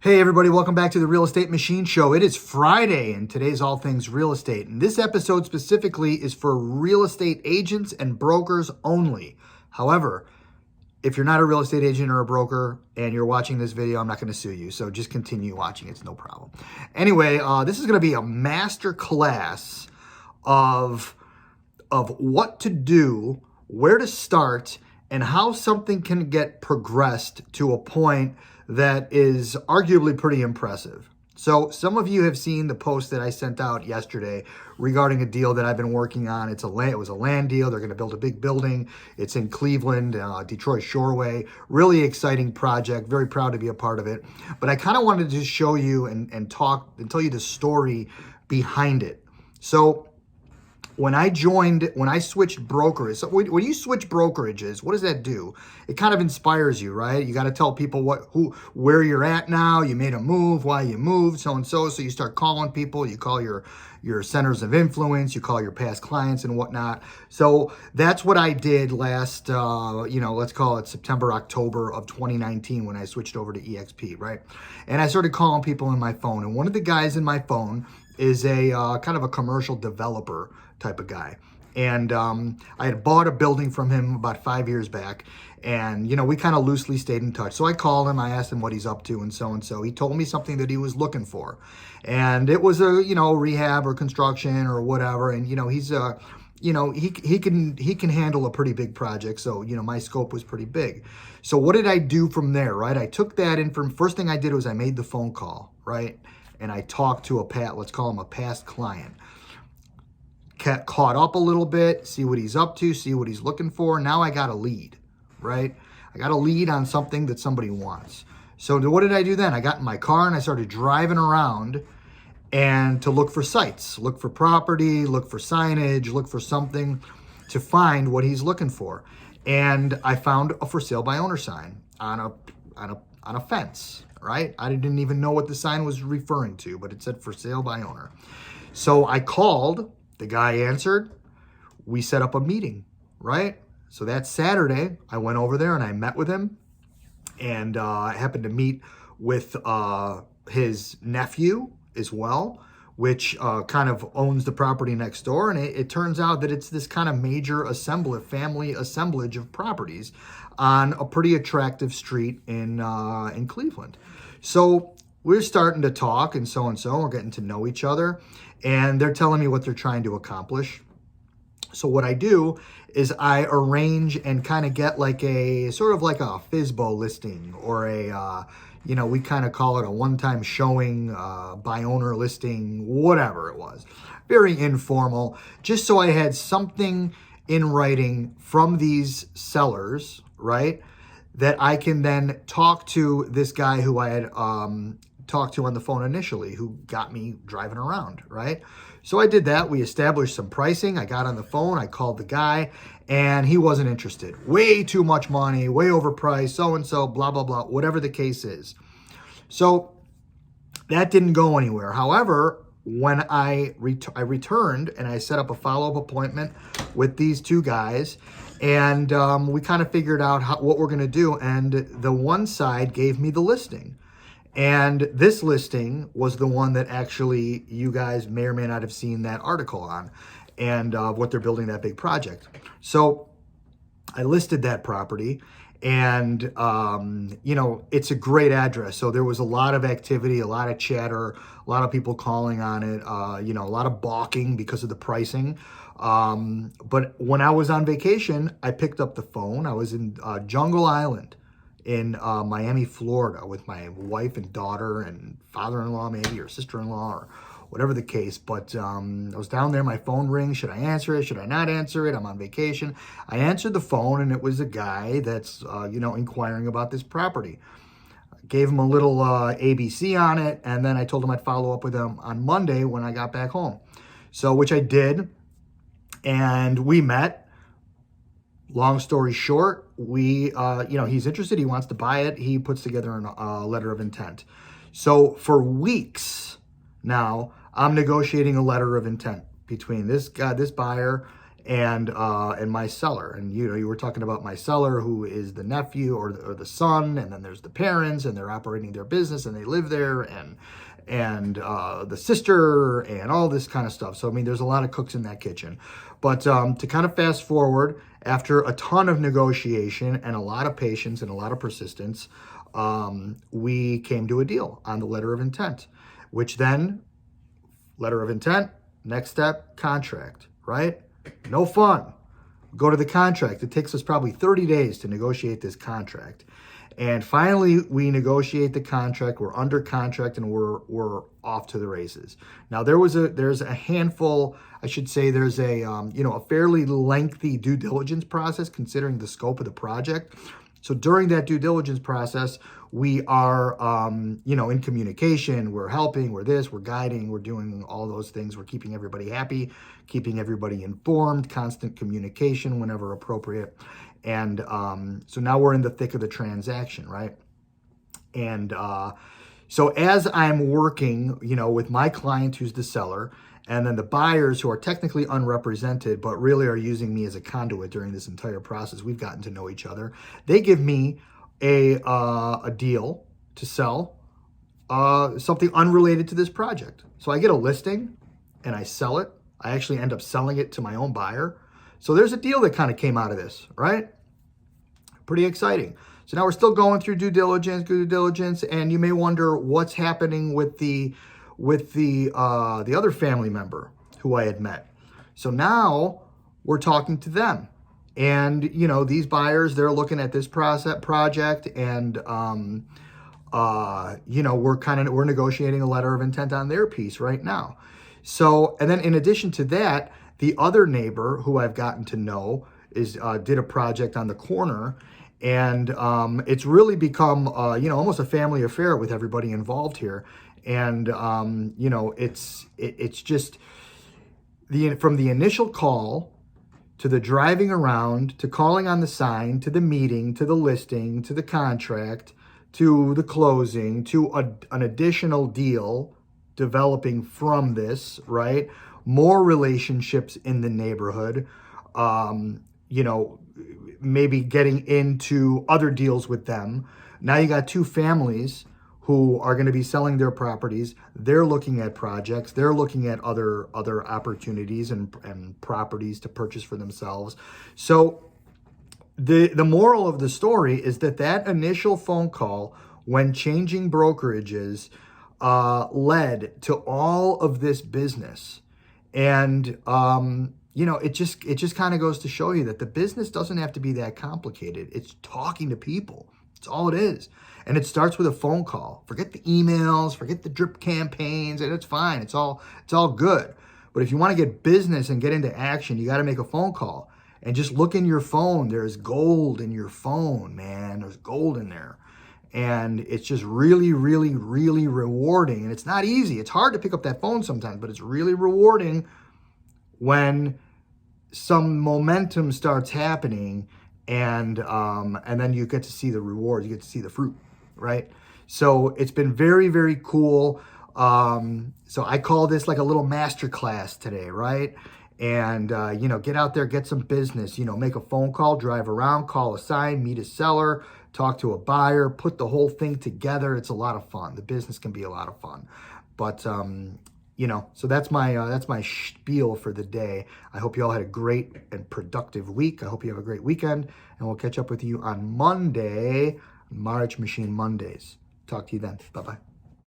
Hey everybody, welcome back to the Real Estate Machine Show. It is Friday and today's all things real estate. And this episode specifically is for real estate agents and brokers only. However, if you're not a real estate agent or a broker and you're watching this video, I'm not going to sue you. So just continue watching. It's no problem. Anyway, this is going to be a master class of what to do, where to start, and how something can get progressed to a point that is arguably pretty impressive. So some of you have seen the post that I sent out yesterday regarding a deal that I've been working on. It was a land deal. They're going to build a big building. It's in Cleveland, Detroit Shoreway. Really exciting project. Very proud to be a part of it. But I kind of wanted to show you and talk and tell you the story behind it. So when I switched brokerages, so when you switch brokerages, what does that do? It kind of inspires you, right? You got to tell people where you're at now. You made a move, why you moved, so and so. So you start calling people. You call your centers of influence. You call your past clients and whatnot. So that's what I did last, let's call it September, October of 2019 when I switched over to EXP, right? And I started calling people in my phone. And one of the guys in my phone is a kind of a commercial developer type of guy. And I had bought a building from him about 5 years back. And, we kind of loosely stayed in touch. So I called him, I asked him what he's up to and so. He told me something that he was looking for. And it was a, rehab or construction or whatever. And, he's he can handle a pretty big project. So, my scope was pretty big. So what did I do from there, right? I took that in first thing I did was I made the phone call, right? And I talked to let's call him a past client. Caught up a little bit, see what he's up to, see what he's looking for. Now I got a lead, right? I got a lead on something that somebody wants. So what did I do then? I got in my car and I started driving around and to look for sites, look for property, look for signage, look for something to find what he's looking for. And I found a for sale by owner sign on a fence, right? I didn't even know what the sign was referring to, but it said for sale by owner. So I called. The guy answered. We set up a meeting, right? So that Saturday, I went over there and I met with him. And I happened to meet with his nephew as well, which kind of owns the property next door. And it turns out that it's this kind of major family assemblage of properties on a pretty attractive street in Cleveland. So we're starting to talk and so. We're getting to know each other. And they're telling me what they're trying to accomplish. So what I do is I arrange and kind of get like a sort of like a FSBO listing or we kind of call it a one-time showing, by owner listing, whatever it was. Very informal, just so I had something in writing from these sellers, right? That I can then talk to this guy who I had talked to on the phone initially, who got me driving around, right? So I did that. We established some pricing. I got on the phone. I called the guy and he wasn't interested. Way too much money, way overpriced, so, blah, blah, blah, whatever the case is. So that didn't go anywhere. However, when I returned and I set up a follow-up appointment with these two guys, and we kind of figured out what we're going to do. And the one side gave me the listing. And this listing was the one that actually you guys may or may not have seen that article on and what they're building, that big project. So I listed that property and, it's a great address. So there was a lot of activity, a lot of chatter, a lot of people calling on it, a lot of balking because of the pricing. But when I was on vacation, I picked up the phone. I was in Jungle Island in Miami, Florida with my wife and daughter and father-in-law maybe or sister-in-law or whatever the case. But I was down there, my phone rings. Should I answer it? Should I not answer it? I'm on vacation. I answered the phone and it was a guy that's, inquiring about this property. I gave him a little ABC on it and then I told him I'd follow up with him on Monday when I got back home. So, which I did, and we met. Long story short, he's interested. He wants to buy it. He puts together a letter of intent. So for weeks now, I'm negotiating a letter of intent between this guy, this buyer, and my seller. And you were talking about my seller, who is the nephew or the son, and then there's the parents, and they're operating their business and they live there, and the sister, and all this kind of stuff. So I mean, there's a lot of cooks in that kitchen. But to kind of fast forward, after a ton of negotiation and a lot of patience and a lot of persistence, we came to a deal on the letter of intent, which then, letter of intent, next step, contract, right? No fun. Go to the contract. It takes us probably 30 days to negotiate this contract. And finally, we negotiate the contract. We're under contract, and we're off to the races. Now, there's a handful. I should say there's a fairly lengthy due diligence process considering the scope of the project. So during that due diligence process, we are, in communication. We're helping. We're this. We're guiding. We're doing all those things. We're keeping everybody happy, keeping everybody informed, constant communication whenever appropriate. And so now we're in the thick of the transaction, right? And so as I'm working, with my client who's the seller, and then the buyers who are technically unrepresented, but really are using me as a conduit during this entire process, we've gotten to know each other. They give me a deal to sell something unrelated to this project. So I get a listing and I sell it. I actually end up selling it to my own buyer. So there's a deal that kind of came out of this, right? Pretty exciting. So now we're still going through due diligence, and you may wonder what's happening with the other family member who I had met. So now we're talking to them, and these buyers, they're looking at this project, and we're negotiating a letter of intent on their piece right now. So, and then in addition to that, the other neighbor who I've gotten to know did a project on the corner, and it's really become almost a family affair with everybody involved here. And it's just from the initial call to the driving around to calling on the sign to the meeting to the listing to the contract to the closing to an additional deal developing from this, right? More relationships in the neighborhood, maybe getting into other deals with them. Now you got two families who are going to be selling their properties. They're looking at projects. They're looking at other opportunities and properties to purchase for themselves. So the moral of the story is that initial phone call when changing brokerages led to all of this business. And, it just kind of goes to show you that the business doesn't have to be that complicated. It's talking to people. It's all it is. And it starts with a phone call. Forget the emails, forget the drip campaigns, and it's fine. It's all good. But if you want to get business and get into action, you got to make a phone call. And just look in your phone. There's gold in your phone, man. There's gold in there. And it's just really, really, really rewarding. And it's not easy. It's hard to pick up that phone sometimes, but it's really rewarding when some momentum starts happening, and then you get to see the rewards, you get to see the fruit, right? So it's been very, very cool. So I call this like a little masterclass today, right? And, get out there, get some business, make a phone call, drive around, call a sign, meet a seller, talk to a buyer, put the whole thing together. It's a lot of fun. The business can be a lot of fun. But, so that's my spiel for the day. I hope you all had a great and productive week. I hope you have a great weekend, and we'll catch up with you on Monday, Marriage Machine Mondays. Talk to you then. Bye-bye.